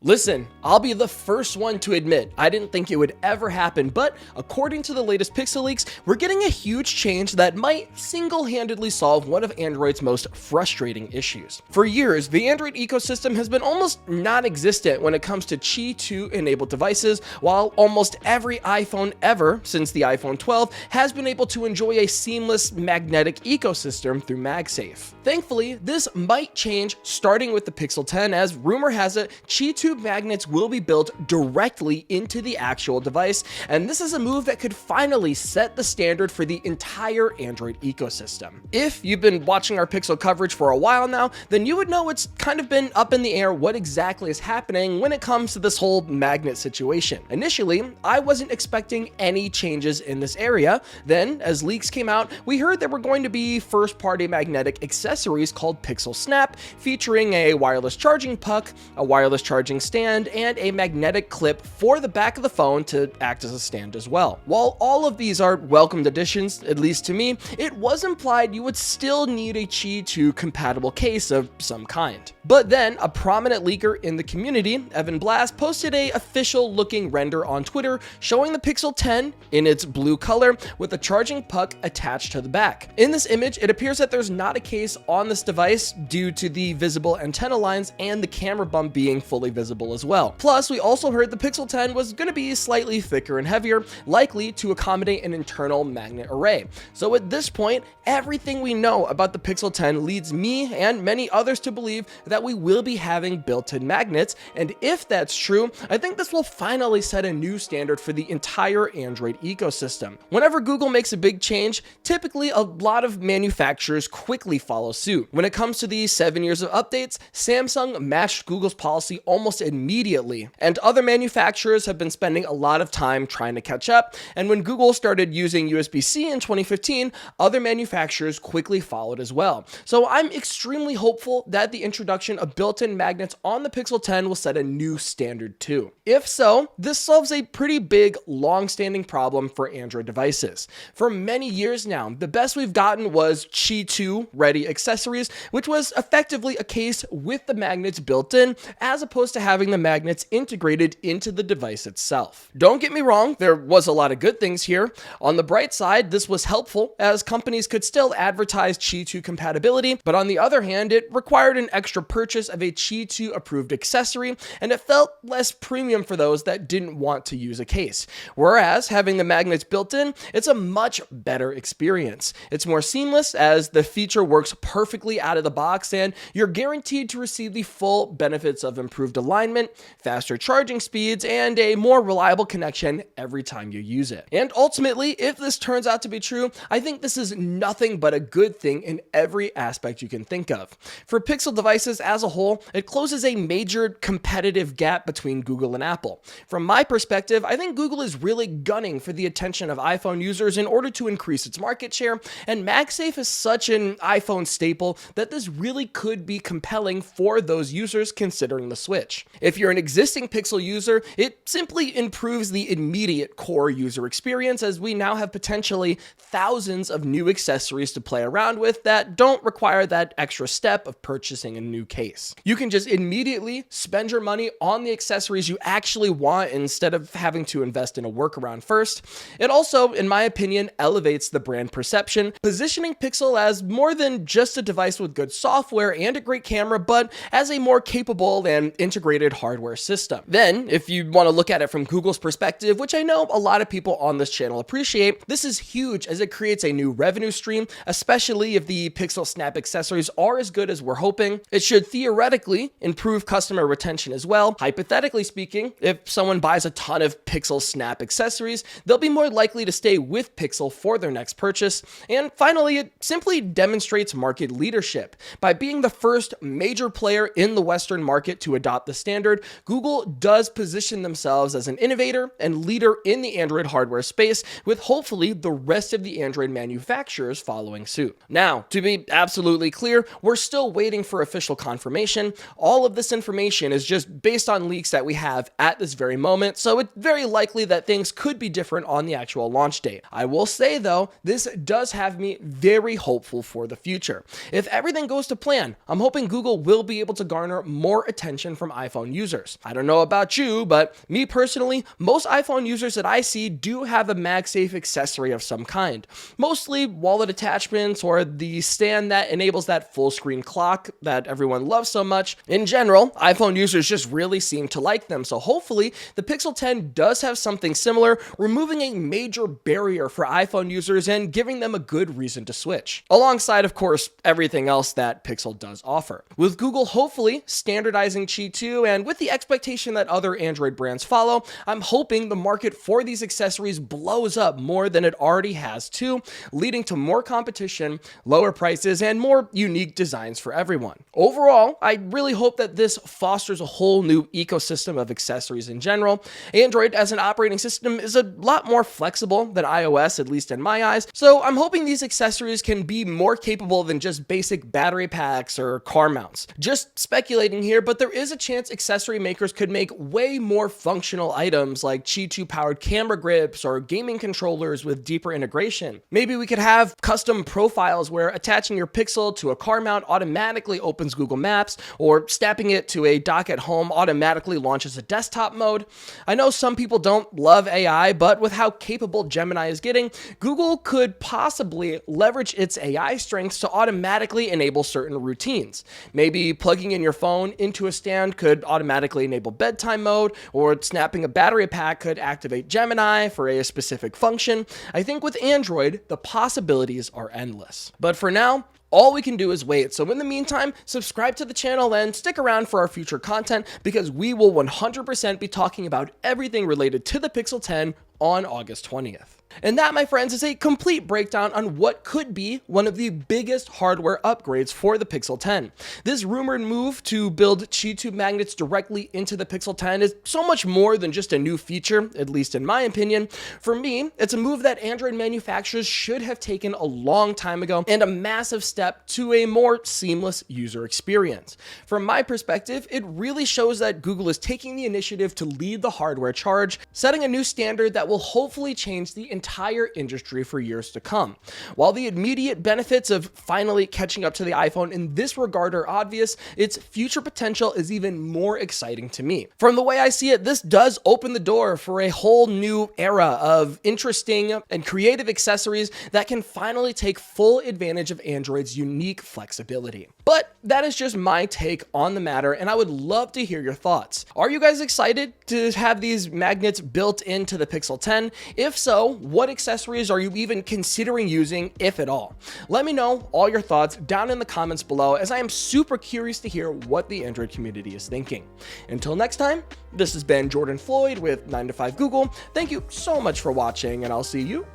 Listen, I'll be the first one to admit I didn't think it would ever happen, but according to the latest Pixel leaks, we're getting a huge change that might single-handedly solve one of Android's most frustrating issues. For years, the Android ecosystem has been almost non-existent when it comes to Qi 2 enabled devices, while almost every iPhone ever since the iPhone 12 has been able to enjoy a seamless magnetic ecosystem through MagSafe. Thankfully, this might change starting with the Pixel 10, as rumor has it Qi 2 magnets will be built directly into the actual device, and this is a move that could finally set the standard for the entire Android ecosystem. If you've been watching our Pixel coverage for a while now, then you would know it's kind of been up in the air what exactly is happening when it comes to this whole magnet situation. Initially, I wasn't expecting any changes in this area. Then, as leaks came out, we heard there were going to be first-party magnetic accessories called Pixel Snap, featuring a wireless charging puck, a wireless charging stand, and a magnetic clip for the back of the phone to act as a stand as well. While all of these are welcomed additions, at least to me, it was implied you would still need a Qi 2 compatible case of some kind. But then, a prominent leaker in the community, Evan Blast, posted a official looking render on Twitter showing the Pixel 10 in its blue color with a charging puck attached to the back. In this image, it appears that there's not a case on this device due to the visible antenna lines and the camera bump being fully visible as well. Plus, we also heard the Pixel 10 was going to be slightly thicker and heavier, likely to accommodate an internal magnet array. So at this point, everything we know about the Pixel 10 leads me and many others to believe that we will be having built-in magnets, and if that's true, I think this will finally set a new standard for the entire Android ecosystem. Whenever Google makes a big change, typically a lot of manufacturers quickly follow suit. When it comes to the 7 years of updates, Samsung matched Google's policy almost immediately, and other manufacturers have been spending a lot of time trying to catch up, and when Google started using USB-C in 2015, other manufacturers quickly followed as well. So I'm extremely hopeful that the introduction of built-in magnets on the Pixel 10 will set a new standard too. If so, this solves a pretty big, long-standing problem for Android devices. For many years now, the best we've gotten was Qi 2 ready accessories, which was effectively a case with the magnets built in, as opposed to having the magnets integrated into the device itself. Don't get me wrong, there was a lot of good things here. On the bright side, this was helpful, as companies could still advertise Qi 2 compatibility, but on the other hand, it required an extra purchase of a Qi 2 approved accessory, and it felt less premium for those that didn't want to use a case. Whereas having the magnets built in, it's a much better experience. It's more seamless, as the feature works perfectly out of the box, and you're guaranteed to receive the full benefits of improved alignment, faster charging speeds, and a more reliable connection every time you use it. And ultimately, if this turns out to be true, I think this is nothing but a good thing in every aspect you can think of. For Pixel devices as a whole, it closes a major competitive gap between Google and Apple. From my perspective, I think Google is really gunning for the attention of iPhone users in order to increase its market share, and MagSafe is such an iPhone staple that this really could be compelling for those users considering the switch. If you're an existing Pixel user, it simply improves the immediate core user experience, as we now have potentially thousands of new accessories to play around with that don't require that extra step of purchasing a new case. You can just immediately spend your money on the accessories you actually want instead of having to invest in a workaround first. It also, in my opinion, elevates the brand perception, positioning Pixel as more than just a device with good software and a great camera, but as a more capable and integrated hardware system. Then, if you want to look at it from Google's perspective, which I know a lot of people on this channel appreciate, this is huge as it creates a new revenue stream, especially if the Pixel Snap accessories are as good as we're hoping. It should theoretically improve customer retention as well. Hypothetically speaking, if someone buys a ton of Pixel Snap accessories, they'll be more likely to stay with Pixel for their next purchase. And finally, it simply demonstrates market leadership. By being the first major player in the Western market to adopt the standard, Google does position themselves as an innovator and leader in the Android hardware space, with hopefully the rest of the Android manufacturers following suit. Now, to be absolutely clear, we're still waiting for official confirmation. All of this information is just based on leaks that we have at this very moment, so it's very likely that things could be different on the actual launch date. I will say though, this does have me very hopeful for the future. If everything goes to plan, I'm hoping Google will be able to garner more attention from iPhone iPhone users. I don't know about you, but me personally, most iPhone users that I see do have a MagSafe accessory of some kind. Mostly wallet attachments or the stand that enables that full screen clock that everyone loves so much. In general, iPhone users just really seem to like them, so hopefully the Pixel 10 does have something similar, removing a major barrier for iPhone users and giving them a good reason to switch. Alongside, of course, everything else that Pixel does offer. With Google hopefully standardizing Qi 2 and with the expectation that other Android brands follow, I'm hoping the market for these accessories blows up more than it already has too, leading to more competition, lower prices, and more unique designs for everyone. Overall, I really hope that this fosters a whole new ecosystem of accessories in general. Android as an operating system is a lot more flexible than iOS, at least in my eyes, so I'm hoping these accessories can be more capable than just basic battery packs or car mounts. Just speculating here, but there is a chance accessory makers could make way more functional items like Qi 2 powered camera grips or gaming controllers with deeper integration. Maybe we could have custom profiles where attaching your Pixel to a car mount automatically opens Google Maps, or snapping it to a dock at home automatically launches a desktop mode. I know some people don't love AI, but with how capable Gemini is getting, Google could possibly leverage its AI strengths to automatically enable certain routines. Maybe plugging in your phone into a stand could automatically enable bedtime mode, or snapping a battery pack could activate Gemini for a specific function. I think with Android, the possibilities are endless. But for now, all we can do is wait. So in the meantime, subscribe to the channel and stick around for our future content, because we will 100% be talking about everything related to the Pixel 10 on August 20th. And that, my friends, is a complete breakdown on what could be one of the biggest hardware upgrades for the Pixel 10. This rumored move to build Qi 2 magnets directly into the Pixel 10 is so much more than just a new feature, at least in my opinion. For me, it's a move that Android manufacturers should have taken a long time ago, and a massive step to a more seamless user experience. From my perspective, it really shows that Google is taking the initiative to lead the hardware charge, setting a new standard that will hopefully change the entire industry for years to come. While the immediate benefits of finally catching up to the iPhone in this regard are obvious, its future potential is even more exciting to me. From the way I see it, this does open the door for a whole new era of interesting and creative accessories that can finally take full advantage of Android's unique flexibility. But that is just my take on the matter, and I would love to hear your thoughts. Are you guys excited to have these magnets built into the Pixel 10? If so, what accessories are you even considering using, if at all? Let me know all your thoughts down in the comments below, as I am super curious to hear what the Android community is thinking. Until next time, this has been Jordan Floyd with 9 to 5 Google. Thank you so much for watching, and I'll see you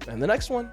in the next one.